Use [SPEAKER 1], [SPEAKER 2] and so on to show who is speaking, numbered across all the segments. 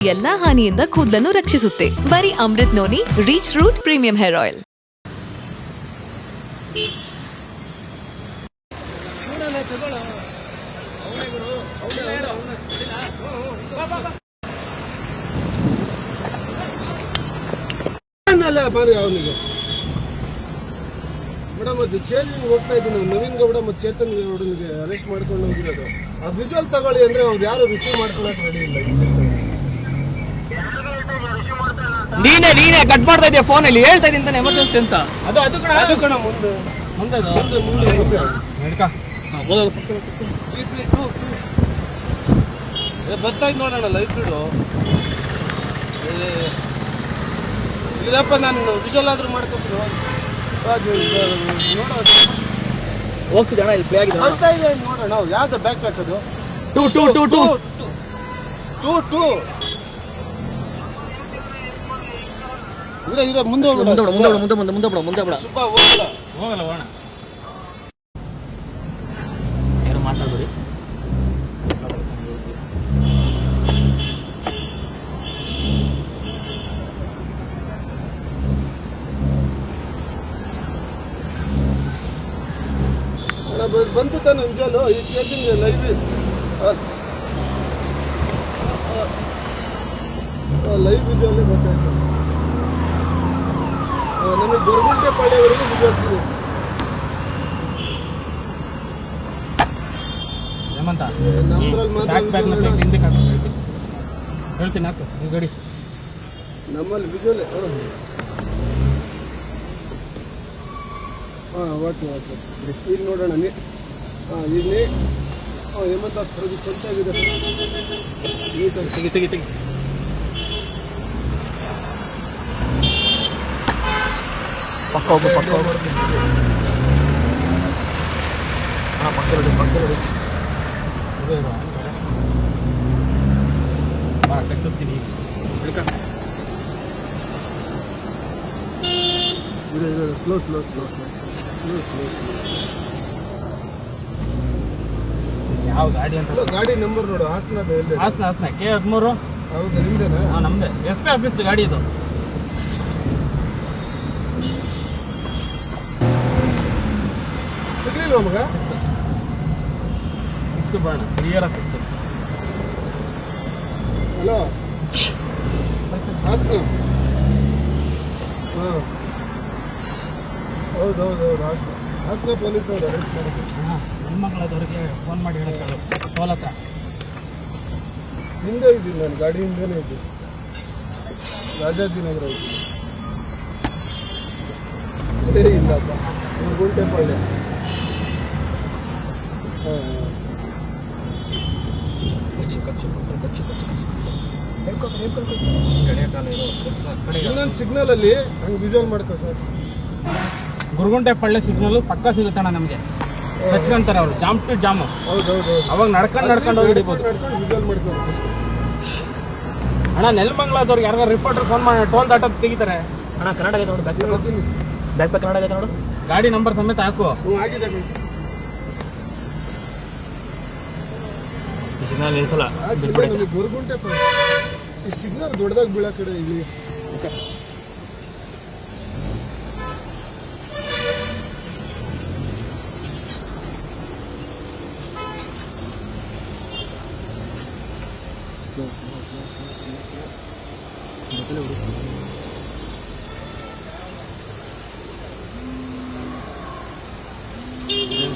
[SPEAKER 1] ಎಲ್ಲಾ ಹಾನಿಯಿಂದ ಕೂದಲನ್ನು ರಕ್ಷಿಸುತ್ತೆ. ಬರೀ Amrut noni reach root premium hair oil.
[SPEAKER 2] ಅವನಿಗೆ ಮೇಡಮ್ ಅದು ಚೇಂಜಿಂಗ್ ಹೋಗ್ತಾ ಇದ್ದೀನಿ. ನವೀನ್ ಗೌಡ ಮತ್ತು ಚೇತನ್ ಗೌಡನಿಗೆ ಅರೆಸ್ಟ್ ಮಾಡ್ಕೊಂಡು ಹೋಗಿರೋದು. ಆ ವಿಜುವಲ್ ತಗೊಳ್ಳಿ ಅಂದ್ರೆ ಅವ್ರು ಯಾರು ರಿಸೀವ್ ಮಾಡ್ಕೊಳಕ್ ರೆಡಿ ಇಲ್ಲ.
[SPEAKER 3] ನೀನೇ ಕಟ್ ಮಾಡ್ತಾ ಇದೆಯಾ ಫೋನ್ ಅಲ್ಲಿ ಹೇಳ್ತಾ ಇದ್ದೀನಿ ಎಮರ್ಜೆನ್ಸಿ ಅಂತ.
[SPEAKER 2] ಅದು ಕಣ ಮುಂದೆ ಬರ್ತಾಯ್ತು ನೋಡೋಣ ಲೈಟ್ ಬಿಡು. ಇಲ್ಲಪ್ಪ ನಾನು ವಿಜುವಲ್ ಆದ್ರೂ ಮಾಡ್ಕೊತೀನಿ.
[SPEAKER 3] ಹೋಗ್ತಿದ್ದೆ ಅಣ್ಣ, ಇಲ್ಲಿ ಪ್ಲೇ ಆಗಿದೆ.
[SPEAKER 2] ಬರ್ತಾ ಇದೆ ನೋಡೋಣ. ಯಾವ್ದು ಬ್ಯಾಕ್ ಹಾಕೋದು?
[SPEAKER 3] ಟೂ
[SPEAKER 2] ಇಲ್ಲ ಮುಂದೆ
[SPEAKER 3] ಮುಂದೆ ಬಿಡ
[SPEAKER 2] ಸ್ವಲ್ಪ ಹೋಗಲ್ಲ.
[SPEAKER 3] ಹೋಗೋಣ. ಯಾರು ಮಾತಾಡ್ಬೇಡಿ.
[SPEAKER 2] ಬಂತು ತಾನೆ ವಿಜುವಲ್. ಈ ಚೇಂಜಿಂಗ್ ಲೈವ್ ವಿಜುವಲ್ ಗೊತ್ತಾಯ್ತು ನಮಗೆ. ಗೊರಗುಂಟೆ ಪಾಳ್ಯವರೆಗೂ ವಿಜುವಲ್ಸ್ ಇದೆ.
[SPEAKER 3] ಹೇಳ್ತೀನಿ ಹಾಕು ಗಾಡಿ.
[SPEAKER 2] ನಮ್ಮಲ್ಲಿ ವಿಜುವಲ್ ಓಕೆ ಈಗ ನೋಡೋಣ. ಈಗ ಹೇಮಂತ ಥರದ್ದು ಕೊಂಚಾಗಿದೆ.
[SPEAKER 3] ತೆಗಿ ಪಕ್ಕ ಹೋಗು ಕಟ್ಟಿಸ್ತೀನಿ.
[SPEAKER 2] ಸ್ಲೋ
[SPEAKER 3] ಯಾವ ಗಾಡಿ ಅಂತ
[SPEAKER 2] ಗಾಡಿ ನಂಬರ್ ನೋಡು. ಹಾಸನ
[SPEAKER 3] K13.
[SPEAKER 2] ಹೌದು ನಿಮ್ದೇನಾ?
[SPEAKER 3] ನಮ್ದೇ SP ಆಫೀಸ್ ಗಾಡಿ ಇದು.
[SPEAKER 2] ಸಿಗ್ಲಿಲ್ವ ಮಗ?
[SPEAKER 3] ಸಿಕ್ತು ಬಾಣ, ಕ್ಲಿಯರ್ ಸಿಕ್ತು.
[SPEAKER 2] ಹಲೋ ಹಾಸನ. ಹೌದು ಹಾಸನ ಪೊಲೀಸ್ ಅವರು ಅರೆಸ್ಟ್ ಮಾಡಿದ್ರು.
[SPEAKER 3] ಹೆಣ್ಮಕ್ಳದವ್ರಿಗೆ ಫೋನ್ ಮಾಡಿ ಹೇಳಕ್ಕೆ ಟೋಲ್ ಹತ್ರ.
[SPEAKER 2] ಹಿಂದೆ ಇದ್ದೀನಿ ನಾನು, ಗಾಡಿ ಹಿಂದೆನೇ ಇದ್ದೀನಿ. ರಾಜಾಜಿನಗರ ಇದ್ದೀನಿ. ಇಲ್ಲಪ್ಪ ಗುಂಟೆಪಾಳ್ಯ. ಇನ್ನೊಂದು ಸಿಗ್ನಲ್ ಅಲ್ಲಿ ಹಂಗೆ ವಿಜುವಲ್ ಮಾಡ್ಕೋ ಸರ್.
[SPEAKER 3] ಗುರುಗುಂಟೆಪಾಳ್ಯ ಸಿಗ್ನಲ್ ಪಕ್ಕ ಸಿಗುತ್ತಣ್ಣ ನಮಗೆ. ಹಚ್ಕೊಂತಾರೆ ಅವರು ಜಾಮ್ ಟು ಜಾಮ್.
[SPEAKER 2] ಹೌದು
[SPEAKER 3] ಅವಾಗ ನಡ್ಕೊಂಡು ಹೋಗಿ ಹಿಡಿಬೋದು.
[SPEAKER 2] ವಿಜುವಲ್ ಮಾಡ್ಕೋಬೇಕು
[SPEAKER 3] ಅಣ್ಣ. ನೆಲಮಂಗಲದವ್ರಿಗೆ ಯಾರು ರಿಪೋರ್ಟರ್ ಫೋನ್ ಮಾಡಿ ಟೋಲ್ ದಾಟೋದು ತೆಗಿತಾರೆ ಅಣ್ಣ. ಕನ್ನಡ ಆಗಿದೆ ನೋಡು, ಬ್ಯಾಕ್ ಕನ್ನಡ ಆಗಿದೆ ನೋಡು. ಗಾಡಿ ನಂಬರ್ ಸಮೇತ ಹಾಕು.
[SPEAKER 2] ಆಗಿದೆ
[SPEAKER 3] ಸಿಗ್ನಲ್ ನಿಲ್ಸಲ್ಲ.
[SPEAKER 2] ಗುರುಗುಂಟೆಪಾಳ್ಯ ಈ ಸಿಗ್ನಲ್ ದೊಡ್ಡದಾಗಿ ಬೀಳೋ ಕಡೆ ಇಲ್ಲಿ.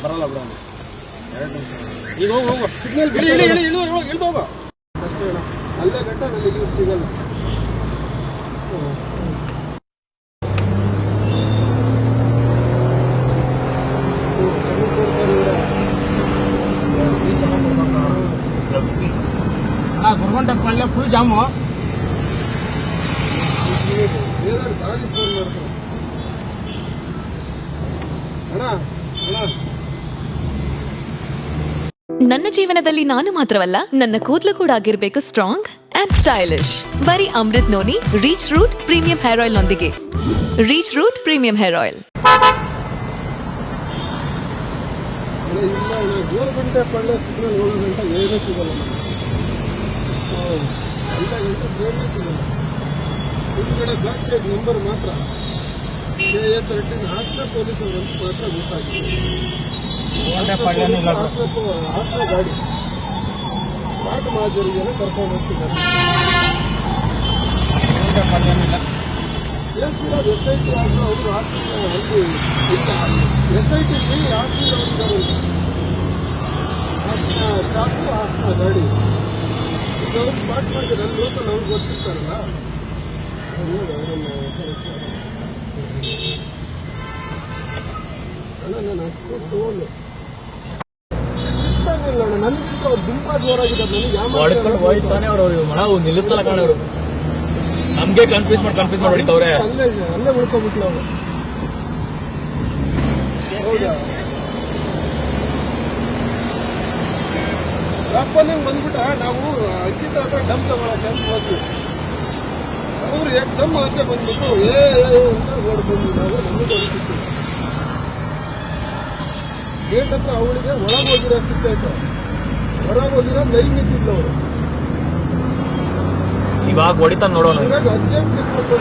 [SPEAKER 3] ಬರಲ್ಲ ಬಿಡ.
[SPEAKER 2] ಈಗ ಹೋಗು ಸಿಗ್ನಲ್
[SPEAKER 3] ಇಳಿದು ಹೋಗು.
[SPEAKER 2] ಅಷ್ಟೇ ಅಲ್ಲೇ ಗಂಟ ನಲ್ಲಿ ಸಿಗಲ್ಲ.
[SPEAKER 3] Guruguntepalya full jam.
[SPEAKER 2] ಗಾಡಿ ಫೋನ್ ಮಾಡ್ತಾರೆ ಅಣ್ಣ.
[SPEAKER 1] ನನ್ನ ಜೀವನದಲ್ಲಿ ನಾನು ಮಾತ್ರವಲ್ಲ, ನನ್ನ ಕೂದಲು ಕೂಡ ಆಗಿರ್ಬೇಕು ಸ್ಟ್ರಾಂಗ್ ಅಂಡ್ ಸ್ಟೈಲಿಶ್. ಬರೀ Amrut noni reach root premium hair oil ನೊಂದಿಗೆ. Reach root premium hair oil.
[SPEAKER 2] ಇಲ್ಲ, 7 ಗಂಟೆ ಪಳ್ಳೆ ಸಿಗ್ನಲ್ 7 ಗಂಟೆ ಏನೂ ಸಿಗಲ್ಲ. ಇಲ್ಲ ಎಂಟು ಫ್ರೇಮೇ ಸಿಗಲ್ಲ. ಹಿಂದ್ಗಡೆ ಬ್ಯಾಕ್ ಸೈಡ್ ನಂಬರ್ ಮಾತ್ರ KA13 ಹಾಸನ ಪೊಲೀಸ್ ಅವರಂತ ಮಾತ್ರ ಗೊತ್ತಾಗಿದೆ. ಹಾಸನ ಗಾಡಿ ಸ್ಮಾರ್ಟ್ ಮಾಜರಿಗೆಲ್ಲ ಕರ್ಕೊಂಡು ಹೋಗ್ತಿದ್ದಾರೆ. SIT ಆದ್ರೂ ಅವರು ಹಾಸನ ಅಲ್ಲಿ ಇಲ್ಲ. SIT ಹಾಸನ ಸ್ಟಾಫು ಹಾಸನ ಗಾಡಿ ಈಗ ಅವ್ರು ಸ್ಮಾರ್ಟ್ ಮಾಡಿದ್ದಾರೆ. ಅಲ್ಲಿ ಲೋಕಲ್ ಅವ್ರಿಗೆ ಗೊತ್ತಿರ್ತಾರಲ್ಲ, ನೋಡಿ ಅವರನ್ನು ಕಳಿಸ್ತಾರೆ. ಅಲ್ಲ ನಾನು ಅಷ್ಟು ತೋಲು ಸಿಗ್ತಾನಿಲ್ಲ ಅಣ್ಣ. ನನಗಿಂತ ಅವ್ರು ತುಂಬ ಜೋರಾಗಿದ್ದಾರೆ. ನನಗೆ
[SPEAKER 3] ಹೋಯ್ತಾನೆ ಅವರು ಮಳ ನಿಲ್ಲಿಸ್ತಲ್ಲ ಕಾಣ ಅವರು. ನಮ್ಗೆ ಕನ್ಫ್ಯೂಸ್ ಮಾಡಿ ಹೊಡಿತವ್ರೆ.
[SPEAKER 2] ಅಲ್ಲೇ ಉಳ್ಕೊಬಿಟ್ಲು ಅವರು. ಹೌದಾ ರಾಪ್ಪನಿಗೆ ಬಂದ್ಬಿಟ್ಟ. ನಾವು ಅಕ್ಕಿದ ಹತ್ರ ಡಮ್ ತಗೊಳಕ್ಕೆ ಅಂತ ಹೋದ್ವಿ. ಅವ್ರು ಏಕದಮ್ ಆಚೆ ಬಂದ್ಬಿಟ್ಟು ಅಂತ ಓಡ್ ಬಂದ್ವಿ. ನಾವು ನಮಗೆ ಅನಿಸಿತ್ತು ಗೇಟ್ ಹತ್ರ ಅವಳಿಗೆ ಒಳಗೆ ಹೋಗಿರೋ ಸಿಕ್ಕಾಯ್ತು. ಹೊರಗೆ ಹೋಗಿರೋ ಲೈನ್ ನಿಂತಿದ್ಲು ಅವರು.
[SPEAKER 3] ಇವಾಗ ಹೊಡಿತಾನ ನೋಡೋಣ.
[SPEAKER 2] ಹಂಗಾಗಿ ಅರ್ಜೆಂಟ್ ಸಿಕ್ಬಿಟ್ಟು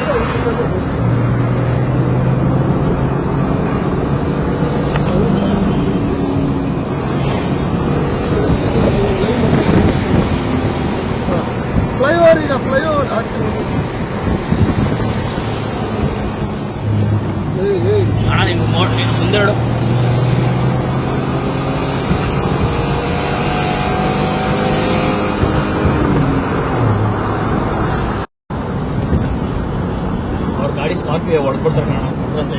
[SPEAKER 2] ಫ್ಲೈಓವರ್ ಈಗ ಫ್ಲೈಓವರ್ ಆಗ್ತೀನಿ.
[SPEAKER 3] ಅಣ್ಣ ನೀನು ಮುಂದೆ ನೋಡು. ಅವ್ರ ಗಾಡಿ ಸ್ಕಾರ್ಪಿಯೋ ಹೊಡೆದ್ಬಿಡ್ತಾರೆ ಕಣ ಅಂತ.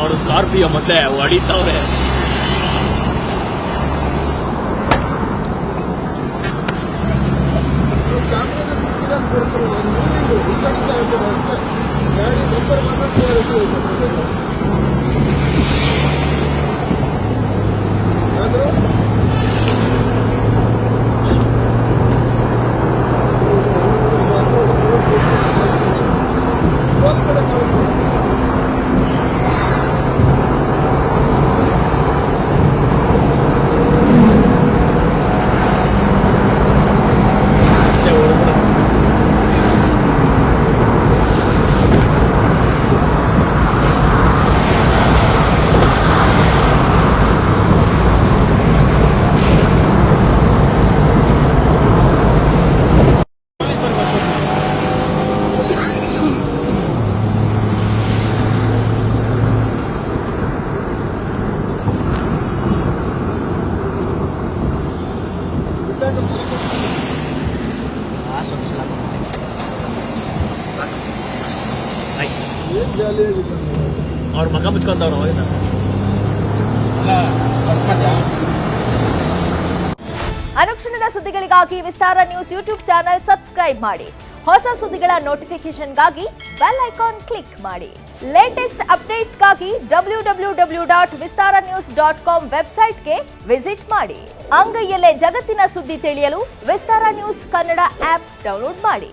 [SPEAKER 3] ಅವರು ಸ್ಕಾರ್ಪಿಯೋ ಮೊದಲೇ ಹೊಡಿತಾವ್ರೆ.
[SPEAKER 2] ಗಾಡಿ ನಂಬರ್ ಆದ್ರೂ
[SPEAKER 3] ಅವ್ರ ಮಗ ಮುಚ್ಕೊಂತವ್ರು ಅವಾಗಿಂದ.
[SPEAKER 4] ಅನುಕ್ಷಣದ ಸುದ್ದಿಗಳಿಗಾಗಿ ವಿಸ್ತಾರ ನ್ಯೂಸ್ ಯೂಟ್ಯೂಬ್ ಚಾನೆಲ್ ಸಬ್ಸ್ಕ್ರೈಬ್ ಮಾಡಿ. ಹೊಸ ಸುದ್ದಿಗಳ ನೋಟಿಫಿಕೇಶನ್ಗಾಗಿ ಬೆಲ್ ಐಕಾನ್ ಕ್ಲಿಕ್ ಮಾಡಿ. ಲೇಟೆಸ್ಟ್ ಅಪ್ಡೇಟ್ಸ್ಗಾಗಿ www.vistaranews.com ವೆಬ್ಸೈಟ್ಗೆ ವಿಸಿಟ್ ಮಾಡಿ. ಅಂಗೈಯಲ್ಲೇ ಜಗತ್ತಿನ ಸುದ್ದಿ ತಿಳಿಯಲು ವಿಸ್ತಾರ ನ್ಯೂಸ್ ಕನ್ನಡ ಆಪ್ ಡೌನ್ಲೋಡ್ ಮಾಡಿ.